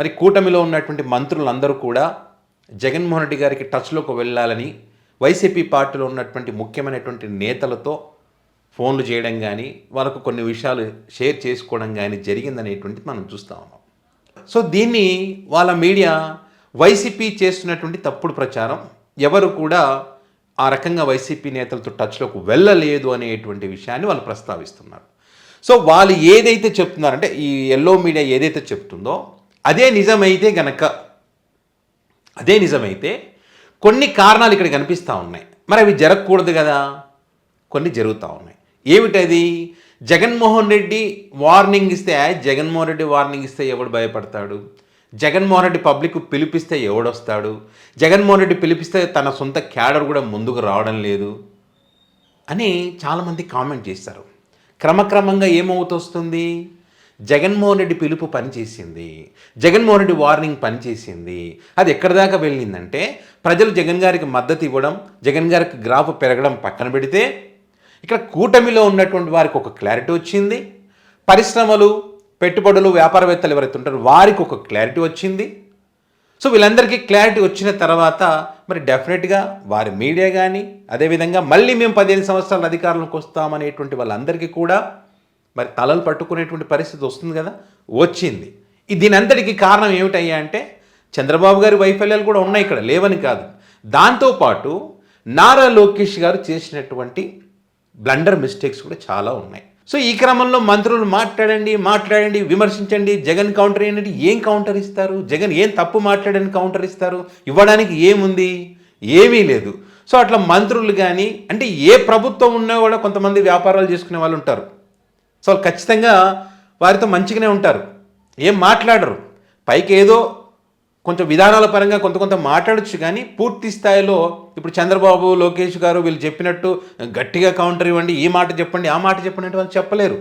మరి కూటమిలో ఉన్నటువంటి మంత్రులందరూ కూడా జగన్మోహన్ రెడ్డి గారికి టచ్లోకి వెళ్ళాలని వైసీపీ పార్టీలో ఉన్నటువంటి ముఖ్యమైనటువంటి నేతలతో ఫోన్లు చేయడం కానీ వాళ్ళకు కొన్ని విషయాలు షేర్ చేసుకోవడం కానీ జరిగిందనేటువంటిది మనం చూస్తూ ఉన్నాం. సో దీన్ని వాళ్ళ మీడియా వైసీపీ చేస్తున్నటువంటి తప్పుడు ప్రచారం, ఎవరు కూడా ఆ రకంగా వైసీపీ నేతలతో టచ్లోకి వెళ్ళలేదు అనేటువంటి విషయాన్ని వాళ్ళు ప్రస్తావిస్తున్నారు. సో వాళ్ళు ఏదైతే చెప్తున్నారంటే ఈ ఎల్లో మీడియా ఏదైతే చెప్తుందో అదే నిజమైతే కొన్ని కారణాలు ఇక్కడ కనిపిస్తూ ఉన్నాయి. మరి అవి జరగకూడదు కదా, కొన్ని జరుగుతూ ఉన్నాయి. ఏమిటది? జగన్మోహన్ రెడ్డి వార్నింగ్ ఇస్తే ఎవడు భయపడతాడు? జగన్మోహన్ రెడ్డి పబ్లిక్ పిలిపిస్తే ఎవడొస్తాడు? జగన్మోహన్ రెడ్డి పిలిపిస్తే తన సొంత క్యాడర్ కూడా ముందుకు రావడం లేదు అని చాలామంది కామెంట్ చేశారు. క్రమక్రమంగా ఏమవుతొస్తుంది? జగన్మోహన్ రెడ్డి పిలుపు పనిచేసింది, జగన్మోహన్ రెడ్డి వార్నింగ్ పనిచేసింది. అది ఎక్కడి దాకా వెళ్ళిందంటే ప్రజలు జగన్ గారికి మద్దతు ఇవ్వడం, జగన్ గారికి గ్రాఫ్ పెరగడం పక్కన పెడితే ఇక్కడ కూటమిలో ఉన్నటువంటి వారికి ఒక క్లారిటీ వచ్చింది. పరిశ్రమలు, పెట్టుబడులు, వ్యాపారవేత్తలు ఎవరైతే ఉంటారో వారికి ఒక క్లారిటీ వచ్చింది. సో వీళ్ళందరికీ క్లారిటీ వచ్చిన తర్వాత మరి డెఫినెట్గా వారి మీడియా కానీ అదేవిధంగా మళ్ళీ మేము 15 సంవత్సరాల అధికారంలోకి వస్తామనేటువంటి వాళ్ళందరికీ కూడా మరి తలలు పట్టుకునేటువంటి పరిస్థితి వస్తుంది కదా, వచ్చింది. దీని అంతటికి కారణం ఏమిటయ్యా అంటే చంద్రబాబు గారి వైఫల్యాలు కూడా ఉన్నాయి, ఇక్కడ లేవని కాదు. దాంతోపాటు నారా లోకేష్ గారు చేసినటువంటి బ్లండర్ మిస్టేక్స్ కూడా చాలా ఉన్నాయి. సో ఈ క్రమంలో మంత్రులు మాట్లాడండి, విమర్శించండి, జగన్ కౌంటర్ ఏంటంటే ఏం కౌంటర్ ఇస్తారు? జగన్ ఏం తప్పు మాట్లాడని కౌంటర్ ఇస్తారు? ఇవ్వడానికి ఏముంది? ఏమీ లేదు. సో అట్లా మంత్రులు కానీ అంటే ఏ ప్రభుత్వం ఉన్నా కూడా కొంతమంది వ్యాపారాలు చేసుకునే వాళ్ళు ఉంటారు. సో వాళ్ళు ఖచ్చితంగా వారితో మంచిగానే ఉంటారు, ఏం మాట్లాడరు. పైకి ఏదో కొంచెం విధానాల పరంగా కొంత మాట్లాడచ్చు, కానీ పూర్తి స్థాయిలో ఇప్పుడు చంద్రబాబు, లోకేష్ గారు వీళ్ళు చెప్పినట్టు గట్టిగా కౌంటర్ ఇవ్వండి, ఈ మాట చెప్పండి, ఆ మాట చెప్పండి అంటే వాళ్ళు చెప్పలేరు.